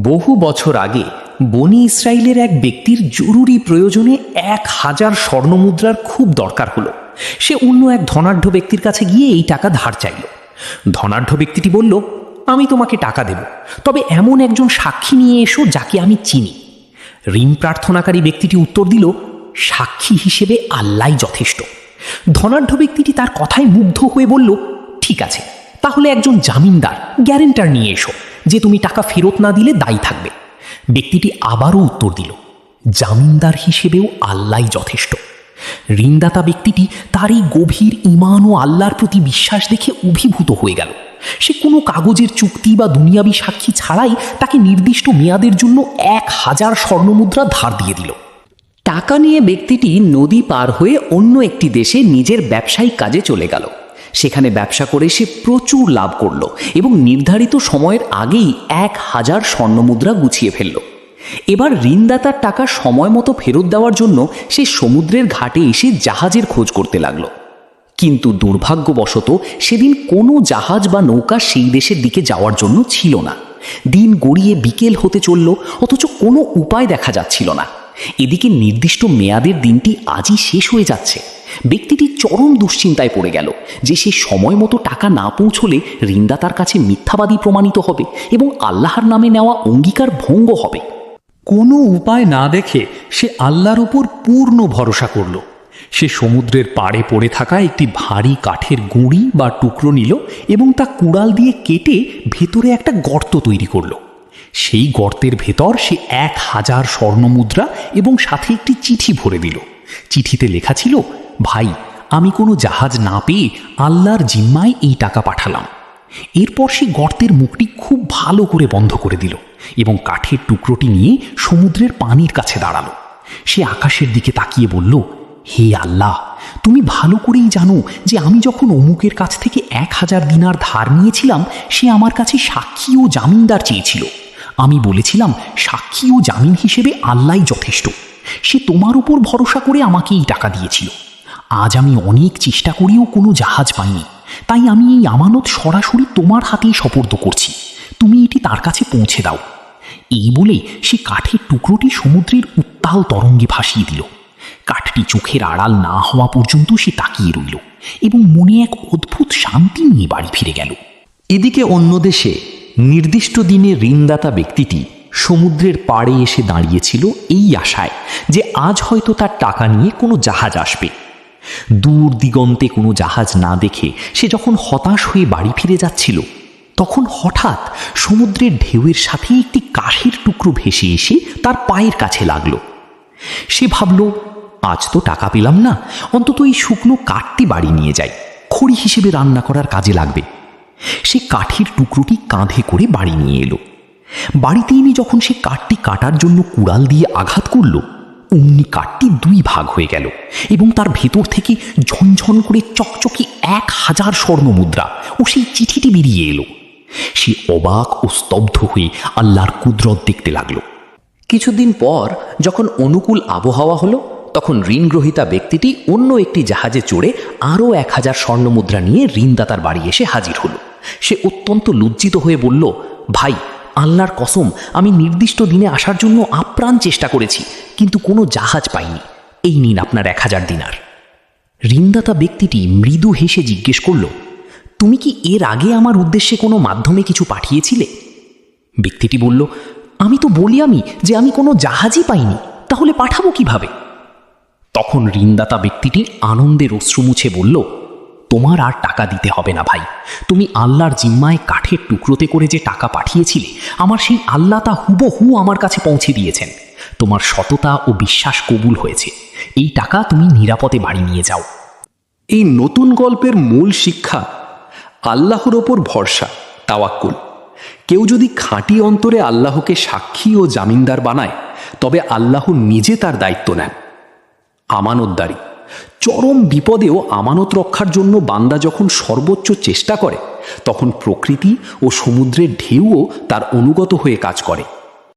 বহু বছর আগে বনি ইসরায়েলের এক ব্যক্তির জরুরি প্রয়োজনে 1000 স্বর্ণমুদ্রার খুব দরকার হলো। সে অন্য এক ধনাঢ্য ব্যক্তির কাছে গিয়ে এই টাকা ধার চাইল। ধনাঢ্য ব্যক্তিটি বলল, আমি তোমাকে টাকা দেব, তবে এমন একজন সাক্ষী নিয়ে এসো যাকে আমি চিনি। ঋণ প্রার্থনাকারী ব্যক্তিটি উত্তর দিল, সাক্ষী হিসেবে আল্লাহই যথেষ্ট। ধনাঢ্য ব্যক্তিটি তার কথায় মুগ্ধ হয়ে বলল, ঠিক আছে, তাহলে একজন জামিনদার, গ্যারেন্টার নিয়ে এসো, যে তুমি টাকা ফেরত না দিলে দায়ী থাকবে। ব্যক্তিটি আবারও উত্তর দিল, জামিনদার হিসেবেও আল্লাহই যথেষ্ট। ঋণদাতা ব্যক্তিটি তার এই গভীর ঈমান ও আল্লাহর প্রতি বিশ্বাস দেখে অভিভূত হয়ে গেল। সে কোনো কাগজের চুক্তি বা দুনিয়াবি সাক্ষী ছাড়াই তাকে নির্দিষ্ট মেয়াদের জন্য 1000 স্বর্ণমুদ্রা ধার দিয়ে দিল। টাকা নিয়ে ব্যক্তিটি নদী পার হয়ে অন্য একটি দেশে নিজের ব্যবসায়িক কাজে চলে গেল। সেখানে ব্যবসা করে সে প্রচুর লাভ করল এবং নির্ধারিত সময়ের আগেই 1000 স্বর্ণমুদ্রা গুছিয়ে ফেলল। এবার ঋণদাতার টাকা সময় মতো ফেরত দেওয়ার জন্য সে সমুদ্রের ঘাটে এসে জাহাজের খোঁজ করতে লাগলো। কিন্তু দুর্ভাগ্যবশত সেদিন কোনো জাহাজ বা নৌকা সেই দেশের দিকে যাওয়ার জন্য ছিল না। দিন গড়িয়ে বিকেল হতে চলল, অথচ কোনো উপায় দেখা যাচ্ছিল না। এদিকে নির্দিষ্ট মেয়াদের দিনটি আজই শেষ হয়ে যাচ্ছে। ব্যক্তিটি চরম দুশ্চিন্তায় পড়ে গেল যে সে সময় মতো টাকা না পৌঁছলে ঋণদাতার কাছে মিথ্যাবাদী প্রমাণিত হবে এবং আল্লাহর নামে নেওয়া অঙ্গীকার ভঙ্গ হবে। কোনো উপায় না দেখে সে আল্লাহর উপর পূর্ণ ভরসা করল। সে সমুদ্রের পাড়ে পড়ে থাকা একটি ভারী কাঠের গুঁড়ি বা টুকরো নিল এবং তা কুড়াল দিয়ে কেটে ভেতরে একটা গর্ত তৈরি করল। সেই গর্তের ভেতর সে 1000 স্বর্ণমুদ্রা এবং সাথে একটি চিঠি ভরে দিল। চিঠিতে লেখা ছিল, ভাই, আমি কোনো জাহাজ না পেয়ে আল্লাহর জিম্মায় এই টাকা পাঠালাম। এরপর সে গর্তের মুখটি খুব ভালো করে বন্ধ করে দিল এবং কাঠের টুকরোটি নিয়ে সমুদ্রের পানির কাছে দাঁড়ালো। সে আকাশের দিকে তাকিয়ে বলল, হে আল্লাহ, তুমি ভালো করেই জানো যে আমি যখন অমুকের কাছ থেকে 1000 দিনার ধার নিয়েছিলাম, সে আমার কাছে সাক্ষী ও জামিনদার চেয়েছিল। আমি বলেছিলাম, সাক্ষী ও জামিন হিসেবে আল্লাহই যথেষ্ট। সে তোমার উপর ভরসা করে আমাকে এই টাকা দিয়েছিল। আজ আমি অনেক চেষ্টা করেও কোনো জাহাজ পাইনি, তাই আমি এই আমানত সরাসরি তোমার হাতেই সোপর্দ করছি। তুমি এটি তার কাছে পৌঁছে দাও। এই বলে সে কাঠের টুকরোটি সমুদ্রের উত্তাল তরঙ্গে ভাসিয়ে দিল। কাঠটি চোখের আড়াল না হওয়া পর্যন্ত সে তাকিয়ে রইল এবং মনে এক অদ্ভুত শান্তি নিয়ে বাড়ি ফিরে গেল। এদিকে অন্য দেশে নির্দিষ্ট দিনে ঋণদাতা ব্যক্তিটি সমুদ্রের পাড়ে এসে দাঁড়িয়েছিল এই আশায় যে আজ হয়তো তার টাকা নিয়ে কোনো জাহাজ আসবে। দূর দিগন্তে কোনো জাহাজ না দেখে সে যখন হতাশ হয়ে বাড়ি ফিরে যাচ্ছিল, তখন হঠাৎ সমুদ্রের ঢেউয়ের সাথে একটি কাঠের টুকরো ভেসে এসে তার পায়ের কাছে লাগলো। সে ভাবল, আজ তো টাকা পেলাম না, অন্তত এই শুকনো কাঠটি বাড়ি নিয়ে যাই, খড়ি হিসেবে রান্না করার কাজে লাগবে। সে কাঠের টুকরোটি কাঁধে করে বাড়ি নিয়ে এলো। বাড়িতে এনে যখন সে কাঠটি কাটার জন্য কুড়াল দিয়ে আঘাত করল, অমনি কাঠটি 2 ভাগ হয়ে গেল এবং তার ভেতর থেকে ঝনঝন করে চকচকে 1000 স্বর্ণমুদ্রা ও সেই চিঠিটি বেরিয়ে এলো। সে অবাক ও স্তব্ধ হয়ে আল্লাহর কুদরত দেখতে লাগলো। কিছুদিন পর যখন অনুকূল আবহাওয়া হলো, তখন ঋণগ্রহীতা ব্যক্তিটি অন্য একটি জাহাজে চড়ে আরও 1000 স্বর্ণমুদ্রা নিয়ে ঋণদাতার বাড়ি এসে হাজির হলো। সে অত্যন্ত লজ্জিত হয়ে বলল, ভাই, আল্লাহর কসম, আমি নির্দিষ্ট দিনে আসার জন্য আপ্রাণ চেষ্টা করেছি, কিন্তু কোনো জাহাজ পাইনি। এই নিন আপনার 1000 দিনার। ঋণদাতা ব্যক্তিটি মৃদু হেসে জিজ্ঞেস করল, তুমি কি এর আগে আমার উদ্দেশ্যে কোনো মাধ্যমে কিছু পাঠিয়েছিলে? ব্যক্তিটি বলল, আমি তো বলি যে আমি কোনো জাহাজই পাইনি, তাহলে পাঠাবো কিভাবে? তখন ঋণদাতা ব্যক্তিটি আনন্দের অশ্রু মুছে বলল, তোমার আর টাকা দিতে হবে না ভাই। তুমি আল্লাহর জিম্মায় কাঠের টুকরোতে করে যে টাকা পাঠিয়েছিলে, আমার সেই আল্লাহ তা হুবহু আমার কাছে পৌঁছে দিয়েছেন। তোমার সততা ও বিশ্বাস কবুল হয়েছে। এই টাকা তুমি নিরাপদে বাড়ি নিয়ে যাও। এই নতুন গল্পের মূল শিক্ষা, আল্লাহর ওপর ভরসা, তাওয়াক্কুল। কেউ যদি খাঁটি অন্তরে আল্লাহকে সাক্ষী ও জামিনদার বানায়, তবে আল্লাহ নিজে তার দায়িত্ব নেন। আমানতদারি, চরম বিপদেও আমানত রক্ষার জন্য বান্দা যখন সর্বোচ্চ চেষ্টা করে, তখন প্রকৃতি ও সমুদ্রের ঢেউও তার অনুগত হয়ে কাজ করে।